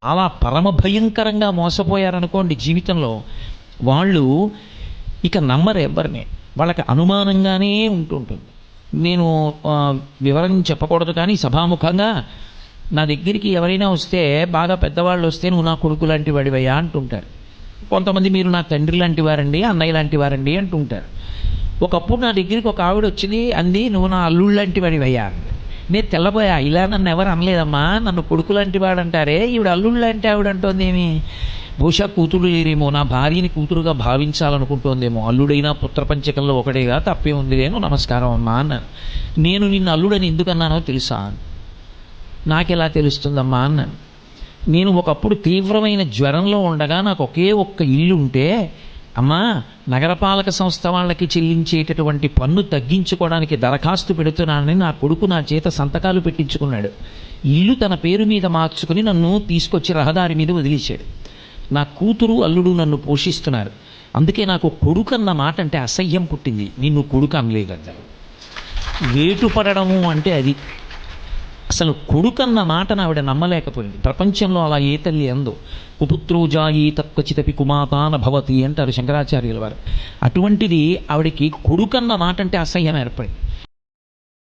అలా పరమ భయంకరంగా మోసపోయారనుకోండి జీవితంలో, వాళ్ళు ఇక నమ్మరు ఎవరిని. వాళ్ళకి అనుమానంగానే ఉంటుంటుంది. నేను వివరం చెప్పకూడదు కానీ సభాముఖంగా నా దగ్గరికి ఎవరైనా వస్తే, బాగా పెద్దవాళ్ళు వస్తే, నువ్వు నా కొడుకు లాంటి వాడివయ్యా అంటుంటారు. కొంతమంది మీరు నా తండ్రి లాంటి వారండి, అన్నయ్య లాంటి వారండి అంటుంటారు. ఒకప్పుడు నా దగ్గరికి ఒక ఆవిడ వచ్చింది, అంది నువ్వు నా అల్లుళ్ళు లాంటి వాడివయ్యా అంది. నేను తెల్లబోయా, ఇలా నన్ను ఎవరు అనలేదమ్మా, నన్ను కొడుకు లాంటి వాడు అంటారే, ఈవిడ అల్లుళ్ళు లాంటి ఆవిడ అంటోందేమి. బహుశా కూతురు లేరేమో, నా భార్యని కూతురుగా భావించాలనుకుంటోందేమో. అల్లుడైనా పుత్రపంచకంలో ఒకటేగా, తప్పే ఉంది నేను, నమస్కారం అమ్మా అన్నాను. నేను నిన్ను అల్లుడని ఎందుకన్నానో తెలుసా? నాకెలా తెలుస్తుందమ్మా అన్నాను. నేను ఒకప్పుడు తీవ్రమైన జ్వరంలో ఉండగా నాకు ఒకే ఒక్క ఇల్లు ఉంటే, అమ్మా నగరపాలక సంస్థ వాళ్ళకి చెల్లించేటటువంటి పన్ను తగ్గించుకోవడానికి దరఖాస్తు పెడుతున్నానని నా కొడుకు నా చేత సంతకాలు పెట్టించుకున్నాడు. ఇల్లు తన పేరు మీద మార్చుకుని నన్ను తీసుకొచ్చి రహదారి మీద వదిలేశాడు. నా కూతురు అల్లుడు నన్ను పోషిస్తున్నారు. అందుకే నాకు కొడుకు అన్న మాట అంటే అసహ్యం పుట్టింది. నిన్ను కొడుకు అనలేదంట. వేటు పడడము అంటే అది. అసలు కొడుకన్న మాటను ఆవిడ నమ్మలేకపోయింది. ప్రపంచంలో అలా ఏ తల్లి అందో. కుపుత్రో జాయి తత్వచితపి కుమాతాన భవతి అంటారు శంకరాచార్యుల వారు. అటువంటిది ఆవిడకి కొడుకన్న మాట అంటే అసహ్యం ఏర్పడింది.